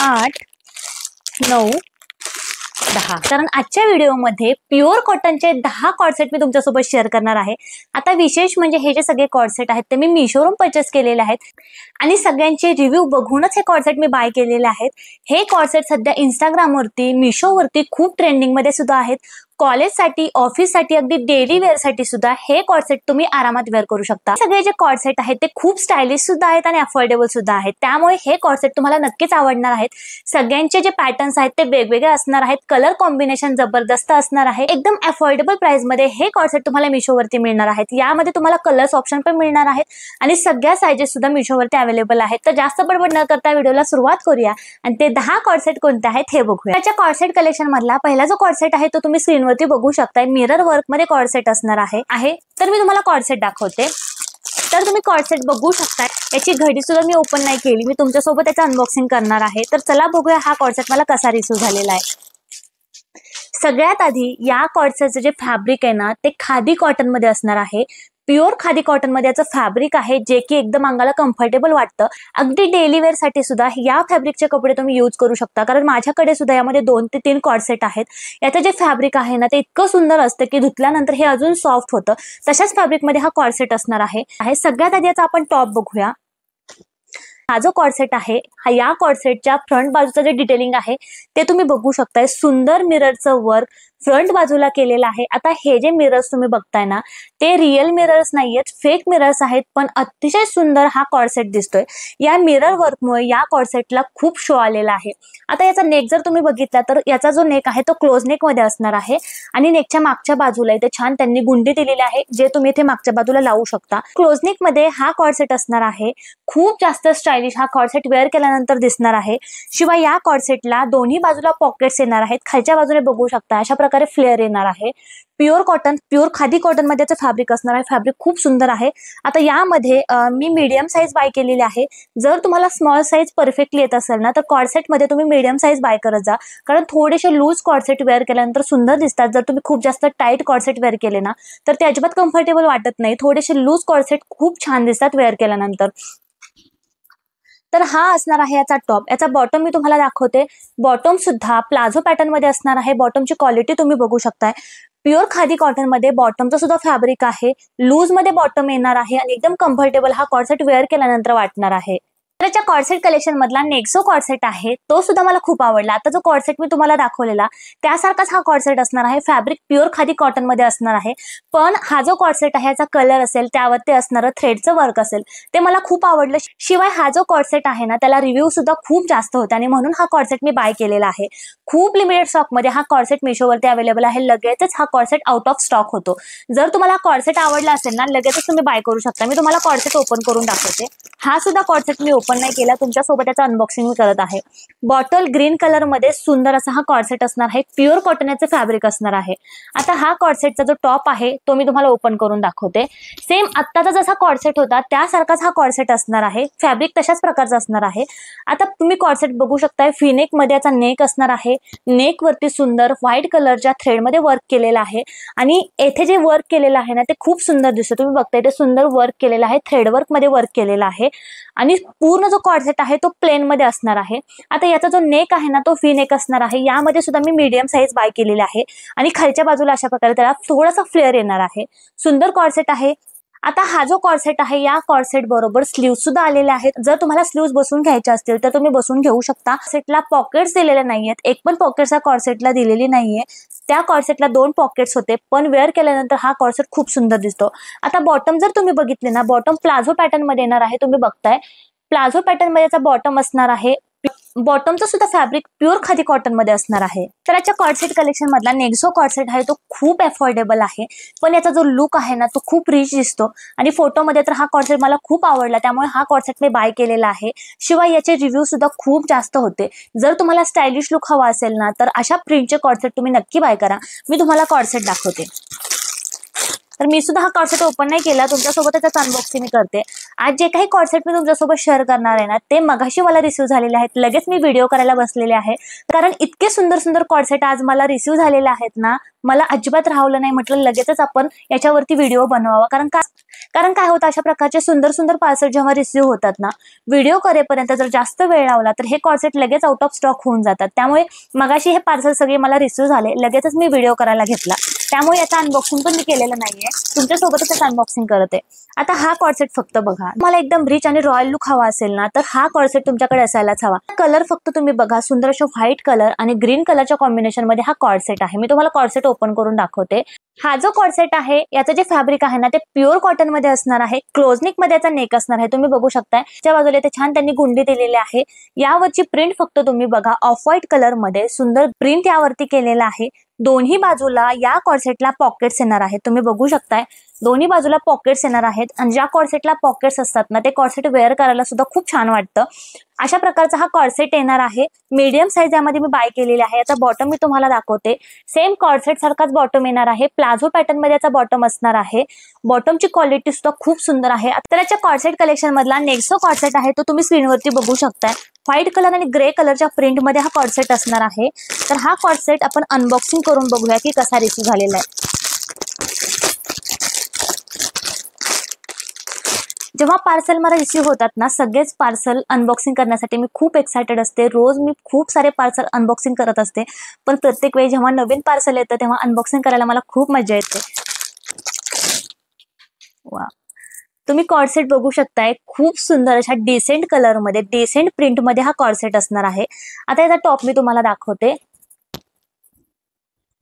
8, 9, 10. कारण आजच्या व्हिडिओमध्ये प्युअर कॉटनचे 10 कॉर्डसेट मी तुमच्यासोबत शेअर करणार आहे. आता विशेष म्हणजे हे जे सगळे कॉर्डसेट आहेत ते मी मिशोवरून परचेस केलेले आहेत आणि सगळ्यांचे रिव्ह्यू बघूनच हे कॉर्डसेट मी बाय केलेले आहेत. हे कॉर्डसेट सध्या इंस्टाग्रामवरती, मिशोवरती खूप ट्रेंडिंगमध्ये सुद्धा आहेत. कॉलेजसाठी, ऑफिससाठी, अगदी डेली वेअरसाठी सुद्धा हे कॉर्डसेट तुम्ही आरामात वेअर करू शकता. सगळे जे कॉर्डसेट आहेत ते खूप स्टायलिश सुद्धा आहेत आणि अफोर्डेबल सुद्धा आहेत. त्यामुळे हे कॉर्डसेट तुम्हाला नक्कीच आवडणार आहेत. सगळ्यांचे जे पॅटर्न्स आहेत ते वेगवेगळे असणार आहेत. कलर कॉम्बिनेशन जबरदस्त असणार आहे. एकदम अफोर्डेबल प्राइस मध्ये हे कॉर्डसेट तुम्हाला मिशोवरती मिळणार आहेत. यामध्ये तुम्हाला कलर्स ऑप्शन पण मिळणार आहेत आणि सगळ्या साइजेस सुद्धा मिशोवरती अवेलेबल आहेत. तर जास्त बडबड न करता व्हिडिओला सुरुवात करूया आणि ते 10 कॉर्डसेट कोणते आहेत हे बघूया. त्याच्या कॉर्डसेट कलेक्शन मधला पहिला जो कॉर्डसेट आहे तो तुम्ही स्क्रीनवरती बघू शकताय. मिरर वर्क मध्ये कॉर्डसेट असणार आहे. तर मी तुम्हाला कॉर्डसेट दाखवते. तर तुम्ही कॉर्डसेट बघू शकताय. याची घडी सुद्धा मी ओपन नाही केली. मी तुमच्यासोबत त्याचं अनबॉक्सिंग करणार आहे. तर चला बघूया हा कॉर्डसेट मला कसा रिसीव्ह झालेला आहे. सगळ्यात आधी या कॉर्डसेटचं जे फॅब्रिक आहे ना ते खादी कॉटन मध्ये असणार आहे. प्युअर खादी कॉटन मध्ये याचं फॅब्रिक आहे जे की एकदम अंगाला कम्फर्टेबल वाटतं. अगदी डेली वेअर साठी सुद्धा या फॅब्रिकचे कपडे तुम्ही यूज करू शकता. कारण माझ्याकडे सुद्धा यामध्ये 2 ते 3 कॉर्डसेट आहेत. याचं जे फॅब्रिक आहे ना ते इतकं सुंदर असतं की धुतल्यानंतर हे अजून सॉफ्ट होतं. तशाच फॅब्रिक मध्ये हा कॉर्डसेट असणार आहे. सगळ्यात आधी याचा आपण टॉप बघूया. हा जो कॉर्डसेट आहे या कॉर्डसेटच्या फ्रंट बाजूचं जे डिटेलिंग आहे ते तुम्ही बघू शकताय. सुंदर मिररचं वर्क फ्रंट बाजूला केलेलं आहे. आता हे जे मिरर्स तुम्ही बघताय ना ते रिअल मिरर्स नाहीयेत, फेक मिरर्स आहेत. पण अतिशय सुंदर हा कॉर्डसेट दिसतोय. या मिरर वर्कमुळे या कॉर्डसेटला खूप शो आलेला आहे. आता याचा नेक जर तुम्ही बघितला तर याचा जो नेक आहे तो क्लोज नेक मध्ये असणार आहे आणि नेकच्या मागच्या बाजूला इथे छान त्यांनी गुंडी दिलेली आहे जे तुम्ही इथे मागच्या बाजूला लावू शकता. क्लोज नेक मध्ये हा कॉर्डसेट असणार आहे. खूप जास्त स्टायलिश हा कॉर्डसेट वेअर केल्यानंतर दिसणार आहे. शिवाय या कॉर्डसेटला दोन्ही बाजूला पॉकेट्स येणार आहेत. खालच्या बाजूने बघू शकता अशा प्रकारे फ्लेअर येणार आहे. Pure cotton, pure khadi cotton मध्ये याचं फॅब्रिक असणार आहे. फॅब्रिक खूप सुंदर आहे. आता यामध्ये मी मीडियम साईज बाय केलेली आहे. जर तुम्हाला स्मॉल साईज परफेक्टली येत असेल ना तर कॉर्डसेट मध्ये तुम्ही मीडियम साईज बाय करत जा. कारण थोडेसे लूज कॉर्डसेट वेअर केल्यानंतर सुंदर दिसतात. जर तुम्ही खूप जास्त टाईट कॉर्डसेट वेअर केले ना तर ते अजिबात कम्फर्टेबल वाटत नाही. थोडेसे लूज कॉर्डसेट खूप छान दिसतात वेअर केल्यानंतर. तर हा असणार आहे याचा टॉप. याचा बॉटम मी तुम्हाला दाखवते. बॉटम सुद्धा प्लाझो पॅटर्न मध्ये असणार आहे. बॉटमची क्वालिटी तुम्ही बघू शकताय. प्युअर खादी कॉटन मध्ये बॉटमचं सुद्धा फॅब्रिक आहे. लूज मध्ये बॉटम येणार आहे आणि एकदम कम्फर्टेबल हा कॉर्डसेट वेअर केल्यानंतर वाटणार आहे. त्याच्या कॉर्डसेट कलेक्शन मधला नेक्स्ट जो कॉर्डसेट आहे तो सुद्धा मला खूप आवडला. आता जो कॉर्डसेट मी तुम्हाला दाखवलेला त्यासारखाच हा कॉर्डसेट असणार आहे. फॅब्रिक प्युअर खादी कॉटन मध्ये असणार आहे. पण हा जो कॉर्डसेट आहे याचा कलर असेल त्यावरती असणारं थ्रेडचं वर्क असेल ते मला खूप आवडलं. शिवाय हा जो कॉर्डसेट आहे ना त्याला रिव्ह्यू सुद्धा खूप जास्त होते आणि म्हणून हा कॉर्डसेट मी बाय केलेला आहे. खूप लिमिटेड स्टॉक मध्ये हा कॉर्डसेट मिशोवरती अवेलेबल आहे. लगेचच हा कॉर्डसेट आउट ऑफ स्टॉक होतो. जर तुम्हाला कॉर्डसेट आवडला असेल ना लगेचच तुम्ही बाय करू शकता. मी तुम्हाला कॉर्डसेट ओपन करून दाखवते. हा सुद्धा कॉर्डसेट मी ओपन नाही केला, तुमच्यासोबत याचं अनबॉक्सिंग मी करत आहे. बॉटल ग्रीन कलर मध्ये सुंदर असा हा कॉर्डसेट असणार आहे. प्युअर कॉटनचे फॅब्रिक असणार आहे. आता हा कॉर्डसेटचा जो टॉप आहे तो मी तुम्हाला ओपन करून दाखवते. सेम आत्ताचा जसा कॉर्डसेट होता त्यासारखाच हा कॉर्डसेट असणार आहे. फॅब्रिक तशाच प्रकारचा असणार आहे. आता तुम्ही कॉर्डसेट बघू शकताय. फिनेक मध्ये याचा नेक असणार आहे. नेक वरती सुंदर व्हाईट कलरच्या थ्रेड मध्ये वर्क केलेला आहे आणि येथे जे वर्क केलेलं आहे ना ते खूप सुंदर दिसतं. तुम्ही बघताय ते सुंदर वर्क केलेलं आहे. थ्रेड वर्क मध्ये वर्क केलेला आहे आणि पूर्ण जो कॉर्डसेट आहे तो प्लेन मध्ये असणार आहे. आता याचा जो नेक आहे ना तो व्ही नेक असणार आहे. यामध्ये सुद्धा मी मीडियम साईज बाय केलेली आहे आणि खालच्या बाजूला अशा प्रकारे त्याला थोडासा फ्लेअर येणार आहे. सुंदर कॉर्डसेट आहे. आता हा जो कॉर्डसेट आहे या कॉर्डसेट बरोबर स्लीव्ह सुद्धा आलेले आहेत. जर तुम्हाला स्लीव्ह बसून घ्यायचे असतील तर तुम्ही बसून घेऊ शकता. सेटला पॉकेट्स दिलेले नाहीयेत. एक पण पॉकेट्स या कॉर्डसेटला दिलेली नाहीये. त्या कॉर्डसेटला 2 पॉकेट्स होते पण वेअर केल्यानंतर हा कॉर्डसेट खूप सुंदर दिसतो. आता बॉटम जर तुम्ही बघितले ना बॉटम प्लाझो पॅटर्न मध्ये येणार आहे. तुम्ही बघताय प्लाझो पॅटर्न मध्ये याचा बॉटम असणार आहे. बॉटमचं सुद्धा फॅब्रिक प्युअर खादी कॉटन मध्ये असणार आहे. तर याच्या कॉर्डसेट कलेक्शन मधला नेक्स्ट जो कॉर्डसेट आहे तो खूप अफोर्डेबल आहे पण याचा जो लुक आहे ना तो खूप रिच दिसतो आणि फोटोमध्ये तर हा कॉर्डसेट मला खूप आवडला त्यामुळे हा कॉर्डसेट मी बाय केलेला आहे. शिवाय याचे रिव्ह्यू सुद्धा खूप जास्त होते. जर तुम्हाला स्टायलिश लुक हवा असेल ना तर अशा प्रिंटचे कॉर्डसेट तुम्ही नक्की बाय करा. मी तुम्हाला कॉर्डसेट दाखवते. तर मी सुद्धा हा कॉर्सेट ओपन नाही केला, तुमच्यासोबत त्याचं अनबॉक्सिंग मी करते. आज जे काही कॉर्सेट मी तुमच्यासोबत शेअर करणार आहे ना, ते मगाशी मला रिसीव्ह झालेले आहेत. लगेच मी व्हिडिओ करायला बसलेले आहे, कारण इतके सुंदर सुंदर कॉर्सेट आज मला रिसीव्ह झालेले आहेत ना, मला अजिबात राहवलं नाही. म्हटलं लगेचच आपण याच्यावरती व्हिडिओ बनवावा, कारण काय होतं, अशा प्रकारचे सुंदर सुंदर पार्सल जेव्हा रिसीव्ह होतात ना, व्हिडिओ करेपर्यंत जर जास्त वेळ लावला तर हे कॉर्सेट लगेच आउट ऑफ स्टॉक होऊन जातात. त्यामुळे मगाशी हे पार्सल सगळे मला रिसीव्ह झाले, लगेचच मी व्हिडिओ करायला घेतला. त्यामुळे याचं अनबॉक्सिंग पण मी केलेलं नाहीये, तुमच्यासोबतच अनबॉक्सिंग करते. आता हा कॉर्सेट फक्त बघा, मला एकदम रिच आणि रॉयल लुक हवा असेल ना, तर हा कॉर्सेट तुमच्याकडे असायलाच हवा. कलर फक्त तुम्ही बघा, सुंदर अशा व्हाईट कलर आणि ग्रीन कलरच्या कॉम्बिनेशन मध्ये हा कॉर्सेट आहे. मी तुम्हाला कॉर्सेट ओपन करून दाखवते. हा जो कॉर्सेट आहे, याचं जे फॅब्रिक आहे ना, ते प्युअर कॉटन मध्ये असणार आहे. क्लोजनिक मध्ये याचा नेक असणार आहे, तुम्ही बघू शकताय. त्या बाजूला ते छान त्यांनी गुंडी दिलेली आहे. यावरची प्रिंट फक्त तुम्ही बघा, ऑफ व्हाईट कलर मध्ये सुंदर प्रिंट यावरती केलेला आहे. दोन्ही बाजूला या कॉर्सेटला पॉकेट्स येणार आहेत, तुम्ही बघू शकताय. दोन्ही बाजूला पॉकेट्स येणार आहेत, आणि ज्या कॉर्सेटला पॉकेट्स असतात ना, ते कॉर्सेट वेअर करायला सुद्धा खूप छान वाटतं. अशा प्रकारचा हा कॉर्सेट येणार आहे. मीडियम साईज यामध्ये मी बाय केलेली आहे. आता बॉटम मी तुम्हाला दाखवते. सेम कॉर्सेट सारखाच बॉटम येणार आहे. प्लाझो पॅटर्न मध्ये याचा बॉटम असणार आहे. बॉटमची क्वालिटी सुद्धा खूप सुंदर आहे. तर याच्या कॉर्सेट कलेक्शन मधला नेक्स्ट कॉर्सेट आहे, तो तुम्ही स्क्रीनवरती बघू शकताय. व्हाईट कलर आणि ग्रे कलरच्या प्रिंट मध्ये हा कॉर्सेट असणार आहे. तर हा कॉर्सेट आपण अनबॉक्सिंग करून बघूया की कसा रिसीव्ह झालेला आहे. जेव्हा पार्सल मला रिसीव्ह होतात ना, सगळेच पार्सल अनबॉक्सिंग करण्यासाठी मी खूप एक्सायटेड असते. रोज मी खूप सारे पार्सल अनबॉक्सिंग करत असते, पण प्रत्येक वेळी जेव्हा नवीन पार्सल येतं तेव्हा अनबॉक्सिंग करायला मला खूप मजा येते. वा, तुम्ही कॉर्सेट बघू शकताय. खूप सुंदर अशा डिसेंट कलर मध्ये, डिसेंट प्रिंट मध्ये हा कॉर्सेट असणार आहे. आता याचा टॉप मी तुम्हाला दाखवते.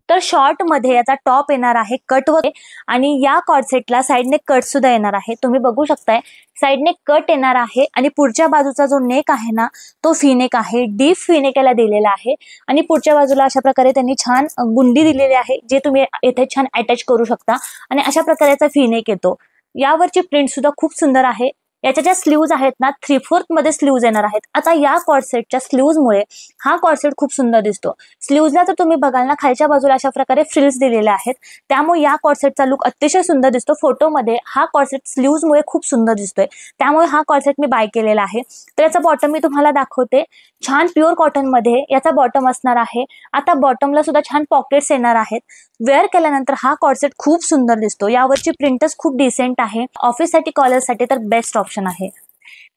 तर शॉर्ट मध्ये याचा टॉप येणार आहे कट वर, आणि या कॉर्सेटला साइडने कट सुद्धा येणार आहे. तुम्ही बघू शकताय, साइडने कट येणार आहे, आणि पुढच्या बाजूचा जो नेक आहे ना, तो फिनेक आहे. डीप फिनेक याला दिलेला आहे, आणि पुढच्या बाजूला अशा प्रकारे त्यांनी छान गुंडी दिलेली आहे, जे तुम्ही येथे छान अटॅच करू शकता. आणि अशा प्रकारे याचा फिनेक येतो. यावरची प्रिंट सुद्धा खूप सुंदर आहे. याच्या ज्या स्लीव्ज आहेत ना, 3/4 मध्ये स्लीव्ज येणार आहेत. आता या कॉर्सेटच्या स्लीव्जमुळे हा कॉर्सेट खूप सुंदर दिसतो. स्लीव्जला जर तुम्ही बघाल ना, खालच्या बाजूला अशा प्रकारे फ्रिल्स दिलेल्या आहेत, त्यामुळे या कॉर्सेटचा लुक अतिशय सुंदर दिसतो. फोटोमध्ये हा कॉर्सेट स्लीव्जमुळे खूप सुंदर दिसतोय, त्यामुळे हा कॉर्सेट मी बाय केलेला आहे. तर याचा बॉटम मी तुम्हाला दाखवते. छान प्युअर कॉटन मध्ये याचा बॉटम असणार आहे. आता बॉटमला सुद्धा छान पॉकेट्स येणार आहेत. वेअर केल्यानंतर हा कॉर्सेट खूप सुंदर दिसतो. यावरची प्रिंटच खूप डिसेंट आहे. ऑफिससाठी, कॉलेजसाठी तर बेस्ट ऑप्शन आहे.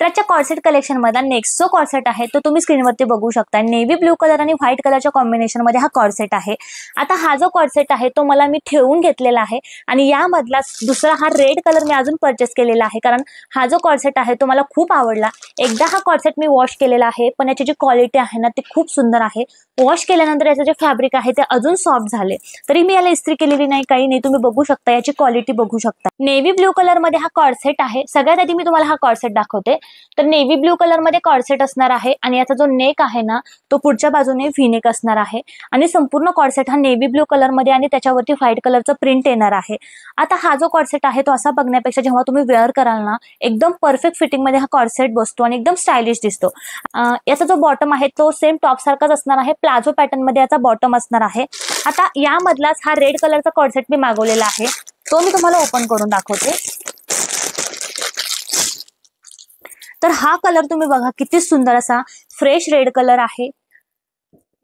त्याच्या कॉर्सेट कलेक्शन मधला नेक्स्ट जो कॉर्सेट आहे, तो तुम्ही स्क्रीनवरती बघू शकता. नेव्ही ब्ल्यू कलर आणि व्हाईट कलरच्या कॉम्बिनेशन मध्ये हा कॉर्सेट आहे. आता हा जो कॉर्सेट आहे, तो मला मी ठेवून घेतलेला आहे, आणि यामधला दुसरा हा रेड कलर मी अजून परचेस केलेला आहे, कारण हा जो कॉर्सेट आहे तो मला खूप आवडला. एकदा हा कॉर्सेट मी वॉश केलेला आहे, पण याची जी क्वालिटी आहे ना, ती खूप सुंदर आहे. वॉश केल्यानंतर याचं जे फॅब्रिक आहे ते अजून सॉफ्ट झाले, तरी मी याला इस्त्री केलेली नाही, काही नाही. तुम्ही बघू शकता, याची क्वालिटी बघू शकता. नेव्ही ब्ल्यू कलर मध्ये हा कॉर्सेट आहे. सगळ्यात आधी मी तुम्हाला हा कॉर्सेट दाखवते. तर नेव्ही ब्ल्यू कलर मध्ये कॉर्सेट असणार आहे, आणि याचा जो नेक आहे ना, तो पुढच्या बाजूने व्ही नेक असणार आहे, आणि संपूर्ण कॉर्सेट हा नेव्ही ब्ल्यू कलर मध्ये आणि त्याच्यावरती व्हाईट कलरचं प्रिंट येणार आहे. आता हा जो कॉर्सेट आहे तो असा बघण्यापेक्षा जेव्हा तुम्ही वेअर कराल ना, एकदम परफेक्ट फिटिंग मध्ये हा कॉर्सेट बसतो आणि एकदम स्टायलिश दिसतो. याचा जो बॉटम आहे तो सेम टॉप सारखाच असणार आहे. प्लाझो पॅटर्न मध्ये याचा बॉटम असणार आहे. आता यामधलाच हा रेड कलरचा कॉर्सेट मी मागवलेला आहे, तो मी तुम्हाला ओपन करून दाखवते. तर हा कलर तुम्ही बघा, किती सुंदर असा फ्रेश रेड कलर आहे.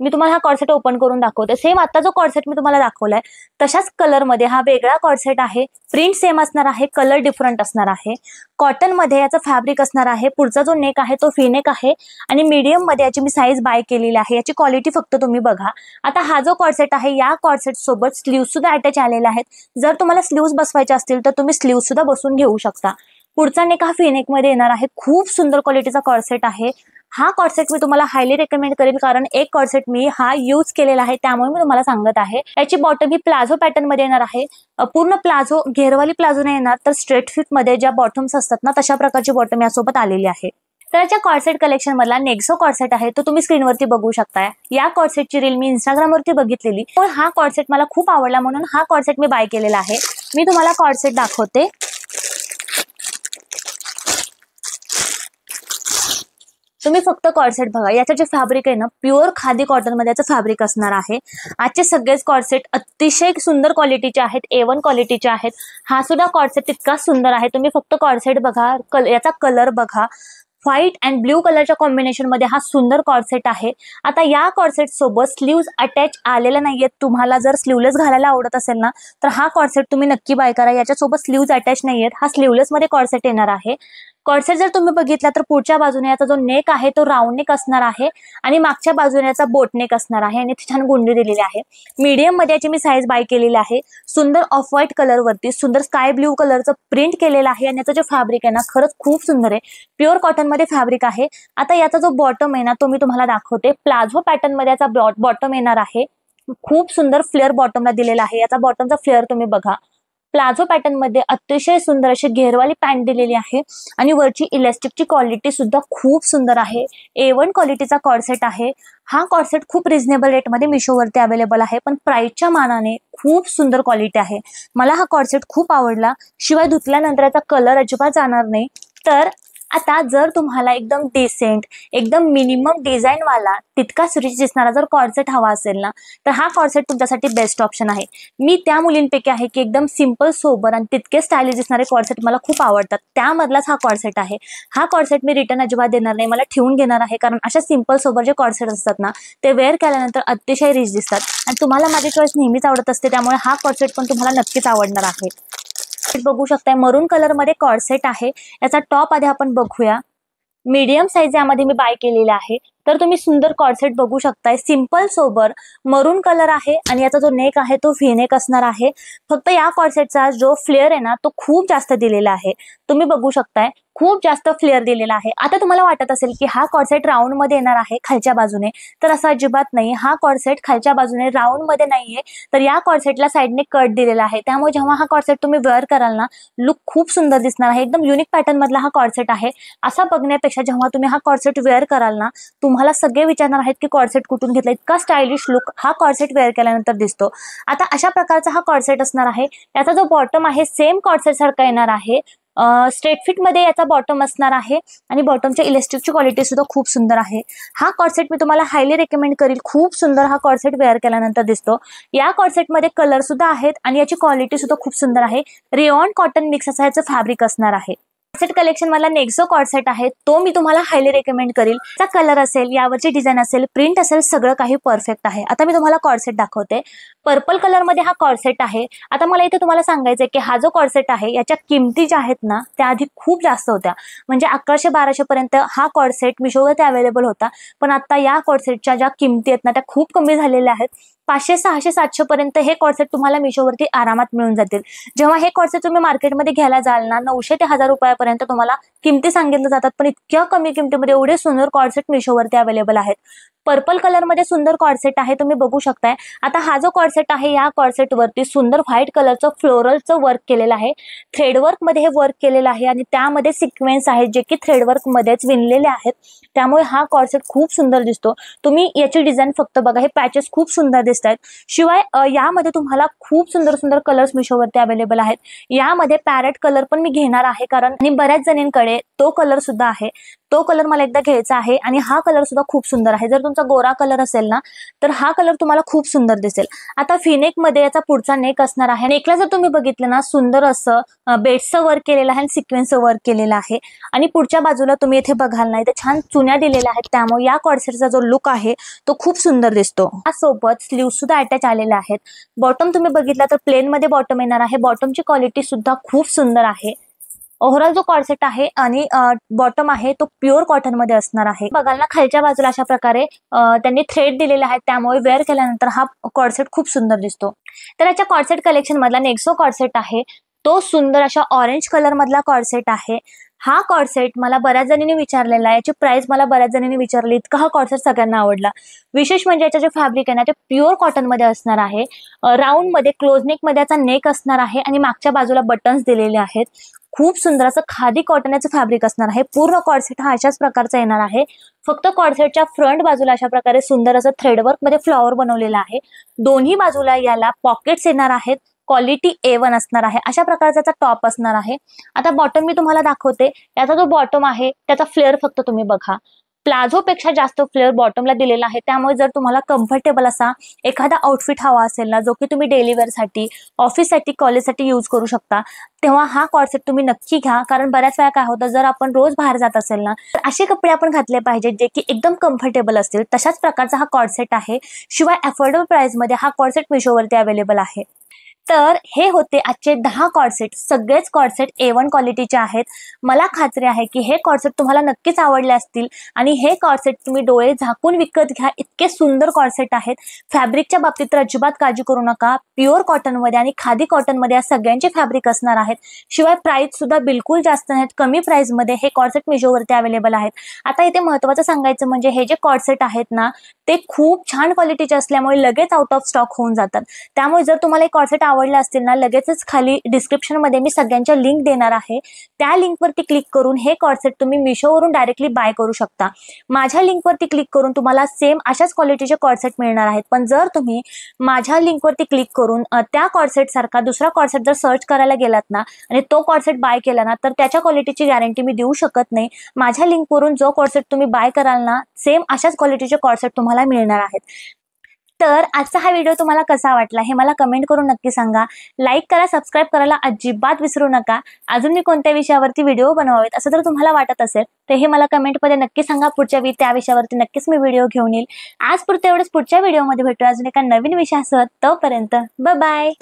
मी तुम्हाला हा कॉर्सेट ओपन करून दाखवते. सेम आता जो कॉर्सेट मी तुम्हाला दाखवलाय तशाच कलर मध्ये हा वेगळा कॉर्सेट आहे. प्रिंट सेम असणार आहे, कलर डिफरंट असणार आहे. कॉटन मध्ये याचं फॅब्रिक असणार आहे. पुढचा जो नेक आहे तो फ्री नेक आहे, आणि मीडियम मध्ये याची मी साईज बाय केलेली आहे. याची क्वालिटी फक्त तुम्ही बघा. आता हा जो कॉर्सेट आहे, या कॉर्सेट सोबत स्लीव्ह सुद्धा अटॅच आलेले आहेत. जर तुम्हाला स्लीव्ह बसवायचे असतील तर तुम्ही स्लीव्ह सुद्धा बसून घेऊ शकता. पुढचा नेक हा फ्री नेक मध्ये येणार आहे. खूप सुंदर क्वालिटीचा कॉर्सेट आहे. हा कॉर्सेट मी तुम्हाला हायली रेकमेंड करेल, कारण एक कॉर्सेट मी हा यूज केलेला आहे, त्यामुळे मी तुम्हाला सांगत आहे. याची बॉटम ही प्लाझो पॅटर्न मध्ये येणार आहे. पूर्ण प्लाझो, घेरवाली प्लाझो नाही येणार, तर स्ट्रेट फिट मध्ये ज्या बॉटम्स असतात ना, तशा प्रकारची बॉटम यासोबत आलेली आहे. तर याच्या कॉर्सेट कलेक्शन मधला नेक्स्ट कॉर्सेट आहे तो तुम्ही स्क्रीनवरती बघू शकताय. या कॉर्सेटची रील मी इंस्टाग्रामवरती बघितलेली, पण हा कॉर्सेट मला खूप आवडला म्हणून हा कॉर्सेट मी बाय केलेला आहे. मी तुम्हाला कॉर्सेट दाखवते. तुम्ही फक्त कॉर्सेट बघा, याचं जे फॅब्रिक आहे ना प्युअर खादी कॉटन मध्ये याचं फॅब्रिक असणार आहे। आजचे सगळेच कॉर्सेट अतिशय सुंदर क्वालिटीचे आहेत, A1 क्वालिटीचे आहेत। हा सुद्धा कॉर्सेट तितका सुंदर आहे। तुम्ही फक्त कॉर्सेट बघा, याचा कलर बघा, व्हाईट अँड ब्ल्यू कलरच्या कॉम्बिनेशन मध्ये हा सुंदर कॉर्सेट आहे। आता या कॉर्सेट सोबत स्लीव्ज अटॅच आलेल्या नाहीयेत। तुम्हाला जर स्लीवलेस घालायला आवडत असेल ना तर हा कॉर्सेट तुम्ही नक्की बाय करा। याच्यासोबत स्लीव्ज अटॅच नाहीयेत, हा स्लीवलेस मध्ये कॉर्सेट येणार आहे। कॉर्सेट जर तुम्ही बघितला तर पुढच्या बाजूने याचा जो नेक आहे तो राऊंड नेक असणार आहे आणि मागच्या बाजूने याचा बोट नेक असणार आहे आणि छान गुंडी दिलेली आहे। मीडियम मध्ये याची मी साईज बाय केलेली आहे। सुंदर ऑफ व्हाईट कलर वरती सुंदर स्काय ब्ल्यू कलरचं प्रिंट केलेलं आहे आणि याचं जे फॅब्रिक आहे ना खरंच खूप सुंदर आहे, प्युअर कॉटन मध्ये फॅब्रिक आहे। आता याचा जो बॉटम आहे ना तो मी तुम्हाला दाखवते। प्लाझो पॅटर्न मध्ये याचा बॉटम येणार आहे। खूप सुंदर फ्लेअर बॉटमला दिलेला आहे। याचा बॉटमचा फ्लेअर तुम्ही बघा, प्लाझो पॅटर्न मध्ये अतिशय सुंदर अशी घेरवाली पॅन्ट दिलेली आहे आणि वरची इलास्टिकची क्वालिटी सुद्धा खूप सुंदर आहे। A1 क्वालिटीचा कॉर्सेट आहे। हा कॉर्सेट खूप रिझनेबल रेट मध्ये मिशोवरती अवेलेबल आहे, पण प्राइसच्या मानाने खूप सुंदर क्वालिटी आहे। मला हा कॉर्सेट खूप आवडला, शिवाय धुतल्यानंतर याचा कलर अजिबात जाणार नाही। तर आता जर तुम्हाला एकदम डिसेंट, एकदम मिनिमम डिझाईन वाला तितकाच रिच दिसणारा जर कॉर्सेट हवा असेल ना तर हा कॉर्सेट तुमच्यासाठी बेस्ट ऑप्शन आहे। मी त्या मुलींपैकी आहे की एकदम सिंपल सोबर आणि तितके स्टायलिश दिसणारे कॉर्सेट मला खूप आवडतात, त्यामधलाच हा कॉर्सेट आहे। हा कॉर्सेट मी रिटर्न अजिबात देणार नाही, मला ठेवून घेणार आहे, कारण अशा सिंपल सोबर जे कॉर्सेट असतात ना ते वेअर केल्यानंतर अतिशय रिच दिसतात आणि तुम्हाला माझी चॉईस नेहमीच आवडत असते, त्यामुळे हा कॉर्सेट पण तुम्हाला नक्कीच आवडणार आहे। बघू शकताय मरून कलर मध्ये कॉर्सेट आहे। याचा टॉप आधी आपण बघूया। मीडियम साईज यामध्ये मी बाय केलेला आहे। तर तुम्ही सुंदर कॉर्सेट बघू शकताय, सिंपल सोबर मरून कलर आहे आणि याचा जो नेक आहे तो व्ही नेक असणार आहे। फक्त या कॉर्सेटचा जो फ्लेअर आहे ना तो खूप जास्त दिलेला आहे, तुम्ही बघू शकताय खूप जास्त फ्लेअर दिलेला आहे। आता तुम्हाला वाटत असेल की हा कॉर्सेट राऊंड मध्ये येणार आहे खालच्या बाजूने, तर असं अजिबात नाही। हा कॉर्सेट खालच्या बाजूने राऊंड मध्ये नाहीये, तर या कॉर्सेटला साईडने कट दिलेला आहे, त्यामुळे जेव्हा हा कॉर्सेट तुम्ही वेअर कराल ना लुक खूप सुंदर दिसणार आहे। एकदम युनिक पॅटर्न मधला हा कॉर्सेट आहे। असा बघण्यापेक्षा जेव्हा तुम्ही हा कॉर्सेट वेअर कराल ना तुम्हाला सगळे विचारणार आहेत की कॉर्सेट कुठून घेतला, इतका स्टायलिश लुक हा कॉर्सेट वेअर केल्यानंतर दिसतो। आता अशा प्रकारचा हा कॉर्सेट असणार आहे। याचा जो बॉटम आहे सेम कॉर्सेट सारखा येणार आहे, स्ट्रेट फिट मध्ये याचा बॉटम असणार आहे आणि बॉटमच्या इलास्टिकची क्वालिटी सुद्धा खूप सुंदर आहे। हा कॉर्सेट मी तुम्हाला हायली रेकमेंड करेल, खूप सुंदर हा कॉर्सेट वेअर केल्यानंतर दिसतो। या कॉर्सेट मध्ये कलर सुद्धा आहेत आणि याची क्वालिटी सुद्धा खूप सुंदर आहे। रेयॉन कॉटन मिक्स असं याचं फॅब्रिक असणार आहे। कॉर्सेट कलेक्शन मला नेक्सो कॉर्सेट आहे, तो मी तुम्हाला हायली रेकमेंड करेल। त्याचा कलर असेल, यावरची डिझाईन असेल, प्रिंट असेल, सगळं काही परफेक्ट आहे। आता मी तुम्हाला कॉर्सेट दाखवते। पर्पल कलर मध्ये हा कॉर्सेट आहे। आता मला इथे तुम्हाला सांगायचं की हा जो कॉर्सेट आहे याच्या किमती ज्या आहेत ना त्या आधी खूप जास्त होत्या, म्हणजे 1100-1200 पर्यंत हा कॉर्सेट मिशोवरती अवेलेबल होता, पण आता या कॉर्सेटच्या ज्या किमती आहेत ना त्या खूप कमी झालेल्या आहेत। 500, 600, 700 पर्यंत हे कॉर्सेट तुम्हाला मिशोवरती आरामात मिळून जातील। जेव्हा हे कॉर्सेट तुम्ही मार्केटमध्ये घ्यायला जाल ना 900 ते 1000 रुपयापर्यंत तुम्हाला किमती सांगितल्या जातात, पण इतक्या कमी किमतीमध्ये एवढे सुंदर कॉर्सेट मिशोवरती अवेलेबल आहेत। पर्पल कलर मध्ये सुंदर कॉर्सेट आहे, तुम्ही बघू शकताय। आता हा जो कॉर्सेट आहे या कॉर्सेट वरती सुंदर व्हाईट कलरचं फ्लोरलचं वर्क केलेलं आहे, थ्रेडवर्क मध्ये हे वर्क केलेलं आहे आणि त्यामध्ये सिक्वेन्स आहेत जे की थ्रेडवर्क मध्येच विणलेले आहेत, त्यामुळे हा कॉर्सेट खूप सुंदर दिसतो। तुम्ही याची डिझाईन फक्त बघा, हे पॅचेस खूप सुंदर दिसत आहेत। शिवाय यामध्ये तुम्हाला खूप सुंदर सुंदर कलर्स मिशोवरती अवेलेबल आहेत। यामध्ये पॅरेट कलर पण मी घेणार आहे, कारण आणि बऱ्याच जणींकडे तो कलर सुद्धा आहे, तो कलर मला एकदा घ्यायचा आहे आणि हा कलर सुद्धा खूप सुंदर आहे। जर तुमचा गोरा कलर असेल ना तर हा कलर तुम्हाला खूप सुंदर दिसेल। आता फिनेक मध्ये याचा पुढचा नेक असणार आहे। नेकला जर तुम्ही बघितलं ना सुंदर असं बेड्सचं वर्क केलेलं आहे आणि सिक्वेन्सचं वर्क केलेलं आहे आणि पुढच्या बाजूला तुम्ही इथे बघाल ना इथे छान चुन्या दिलेल्या आहेत, त्यामुळे या कॉर्सेटचा जो लुक आहे तो खूप सुंदर दिसतो। सोबत स्लीव्ह सुद्धा अटॅच आलेले आहेत। बॉटम तुम्ही बघितला तर प्लेन मध्ये बॉटम येणार आहे, बॉटमची क्वालिटी सुद्धा खूप सुंदर आहे। ओव्हरऑल जो कॉर्सेट आहे आणि बॉटम आहे तो प्युअर कॉटन मध्ये असणार आहे। बघाल ना खालच्या बाजूला अशा प्रकारे त्यांनी थ्रेड दिलेले आहेत, त्यामुळे वेअर केल्यानंतर हा कॉर्सेट खूप सुंदर दिसतो। तर याच्या कॉर्सेट कलेक्शन मधला नेक्सो कॉर्सेट आहे, तो सुंदर अशा ऑरेंज कलर मधला कॉर्सेट आहे। हा कॉर्सेट मला बऱ्याच जणींनी विचारलेला आहे, याची प्राइस मला बऱ्याच जणींनी विचारली, इतका हा कॉर्सेट सगळ्यांना आवडला। विशेष म्हणजे याचं जे फॅब्रिक आहे ना ते प्युअर कॉटन मध्ये असणार आहे। राऊंड मध्ये क्लोज नेक मध्ये याचा नेक असणार आहे आणि मागच्या बाजूला बटन्स दिलेले आहेत। खूप सुंदर असं खादी कॉटनचं फॅब्रिक असणार आहे। पूर्ण कॉर्सेट हा अशाच प्रकारचा येणार आहे। फक्त कॉर्सेटच्या फ्रंट बाजूला अशा प्रकारे सुंदर असं थ्रेडवर्क मध्ये फ्लॉवर बनवलेला आहे। दोन्ही बाजूला याला पॉकेट्स येणार आहेत, क्वालिटी A1 असणार आहे। अशा प्रकारचा टॉप असणार आहे। आता बॉटम मी तुम्हाला दाखवते। याचा जो बॉटम आहे त्याचा फ्लेअर फक्त तुम्ही बघा, प्लाझोपेक्षा जास्त फ्लेअर बॉटमला दिलेला आहे, त्यामुळे जर तुम्हाला कम्फर्टेबल असा एखादा आउटफिट हवा असेल ना, जो की तुम्ही डेली वेअरसाठी, ऑफिससाठी, कॉलेजसाठी यूज करू शकता, तेव्हा हा कॉर्सेट तुम्ही नक्की घ्या. कारण बऱ्याच वेळा काय होतं, जर आपण रोज बाहेर जात असेल ना, तर असे कपडे आपण घातले पाहिजेत जे की एकदम कम्फर्टेबल असतील. तशाच प्रकारचा हा कॉर्सेट आहे. शिवाय अफोर्डेबल प्राइसमध्ये हा कॉर्सेट मिशोवरती अवेलेबल आहे. तर हे होते आजचे 10 कॉर्सेट. सगळेच कॉर्सेट A1 क्वालिटीचे आहेत. मला खात्री आहे की हे कॉर्सेट तुम्हाला नक्कीच आवडले असतील आणि हे कॉर्सेट तुम्ही डोळे झाकून विकत घ्या. इतके सुंदर कॉर्सेट आहेत. फॅब्रिकच्या बाबतीत तर अजिबात काळजी करू नका. प्युअर कॉटनमध्ये आणि खादी कॉटनमध्ये या सगळ्यांचे फॅब्रिक असणार आहेत. शिवाय प्राइस सुद्धा बिलकुल जास्त नाहीत. कमी प्राइसमध्ये हे कॉर्सेट मिशोवरती अवेलेबल आहेत. आता इथे महत्त्वाचं सांगायचं म्हणजे हे जे कॉर्सेट आहेत ना, ते खूप छान क्वालिटीचे असल्यामुळे लगेच आउट ऑफ स्टॉक होऊन जातात. त्यामुळे जर तुम्हाला हे कॉर्सेट आवडले असतील ना, लगेचच खाली डिस्क्रिप्शनमध्ये मी सगळ्यांच्या लिंक देणार आहे. त्या लिंकवरती क्लिक करून हे कॉर्सेट तुम्ही मिशोवरून डायरेक्टली बाय करू शकता. माझ्या लिंकवरती क्लिक करून तुम्हाला सेम अशाच क्वालिटीचे कॉर्सेट मिळणार आहेत. पण जर तुम्ही माझ्या लिंकवरती क्लिक करून त्या कॉर्सेट सारखा दुसरा कॉर्सेट जर सर्च करायला गेलात ना आणि तो कॉर्सेट बाय केला ना, तर त्याच्या क्वालिटीची गॅरंटी मी देऊ शकत नाही. माझ्या लिंकवरून जो कॉर्सेट तुम्ही बाय कराल ना, सेम अशाच क्वालिटीचे कॉर्सेट तुम्हाला मिळणार आहेत. तर आजचा हा व्हिडिओ तुम्हाला कसा वाटला हे मला कमेंट करून नक्की सांगा. लाईक करा, सबस्क्राईब करायला अजिबात विसरू नका. अजून मी कोणत्या विषयावरती व्हिडिओ बनवावेत असं जर तुम्हाला वाटत असेल तर हे मला कमेंटमध्ये नक्की सांगा. पुढच्या वेळी त्या विषयावरती नक्कीच मी व्हिडिओ घेऊन येईल. आज पुरतं एवढंच. पुढच्या व्हिडिओमध्ये भेटूया अजून एका नवीन विषयासह. तोपर्यंत बाय बाय.